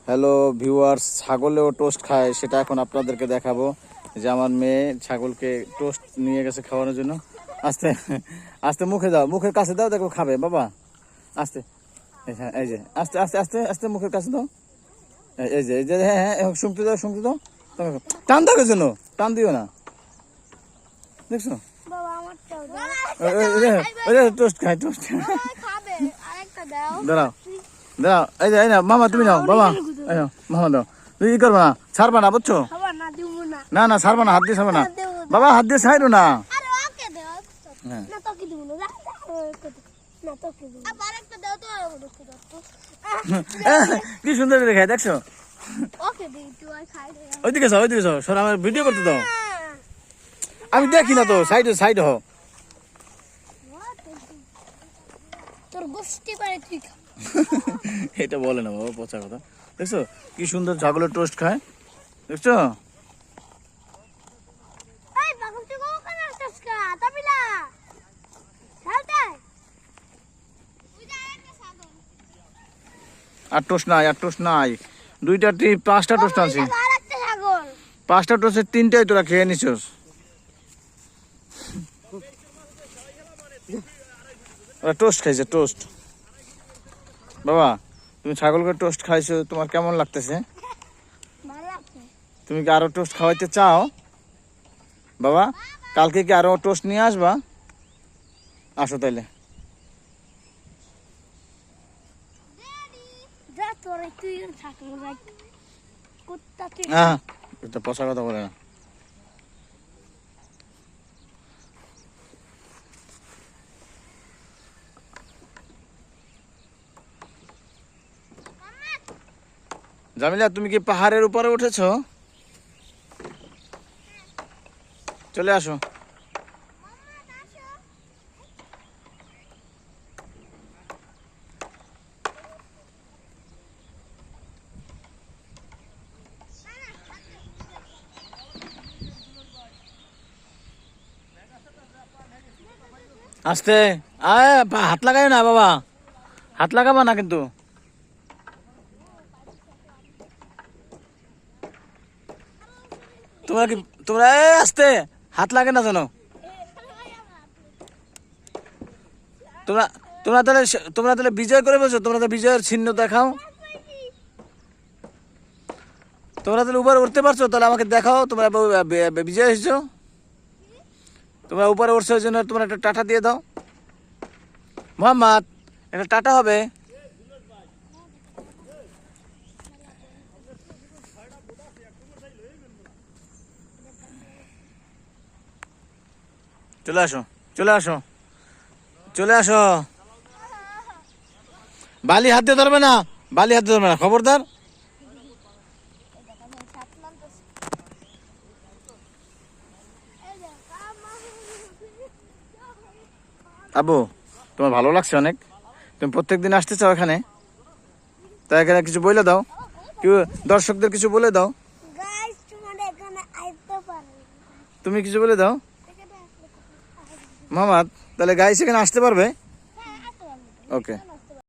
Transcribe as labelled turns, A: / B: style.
A: Hello viewers, ছাগলেও toast খায় সেটা এখন আপনাদেরকে দেখাবো। যে আমার মেয়ে ছাগলকে টোস্ট নিয়ে গেছে খাওয়ানোর জন্য। আস্তে আস্তে মুখে দাও, মুখের কাছে দাও, দেখো খাবে বাবা। আস্তে, এই যে আস্তে আস্তে আস্তে আস্তে মুখের কাছে দাও। এই যে হ্যাঁ হ্যাঁ, শুনতে দাও শুনতে দাও। টান দাও জন্য, টান দিও না, দেখছো টোস্ট খায় টোস্ট। দাঁড়াও দাঁড়াও, এই যে এই না মামা, তুমি নাও বাবা, মামা দাও। তুমি ই করবা না, ছাড়বা না, বুঝছো? না না ছাড়বা না, হাত দিয়ে ছাড়বা না বাবা, হাত দিয়ে ছাড়ো না। কি সুন্দর করে খায়, দেখছো? ওইদিকে যাও, ওইদিকে যাও, সর, আমার ভিডিও করতে দাও। আমি দেখি না তো, সাইডে সাইডে হও। এটা বলে না বাবা, পচা কথা। দেখছো কি সুন্দর ছাগলের টোস্ট খায়, দেখছো? আর টোস্ট নাই, আর টোস্ট নাই। দুইটা পাঁচটা টোস্ট আছে, পাঁচটা টোস্টের তিনটাই তোরা খেয়ে নিছস। ওরা টোস্ট খাইছে, টোস্ট। বাবা তুমি ছাগলকে টোস্ট খাইছো, তোমার কেমন লাগতেছে? তুমি কি আরো টোস্ট খাওয়াইতে চাও বাবা? কালকে কি আরো টোস্ট নিয়ে আসবা? আসো তাইলে। হ্যাঁ, এটা পচা কথা বলে না। জামিলা, তুমি কি পাহাড়ের উপরে উঠেছো? চলে আসো। আস্তে, হাত লাগাই না বাবা, হাত লাগাবা না কিন্তু। তোমরা কি, তোমরা আস্তে, হাত লাগে না জানো? তোমরা তোমরা তাহলে বিজয় করে বলছো, তোমরা তো বিজয়ের চিহ্ন দেখাও। তোমরা তাহলে উপরে উঠতে পারছো, তাহলে আমাকে দেখাও তোমরা বিজয় হয়েছো। তোমরা উপরে উঠছো, ওই জন্য তোমরা একটা টাটা দিয়ে দাও। মোহাম্মদ, একটা টাটা হবে। চলে আসো, চলে আসো, চলে আসো। বালি হাত দিয়ে ধরবে না, বালি হাত দিয়ে ধরবে না, খবরদার। আবু, তোমার ভালো লাগছে অনেক? তুমি প্রত্যেকদিন আসতে চাও এখানে? তাই এখানে কিছু বলে দাও, কেউ দর্শকদের কিছু বলে দাও। তুমি কিছু বলে দাও মোহাম্মদ, তাহলে গাইস এখানে আসতে পারবে? ওকে।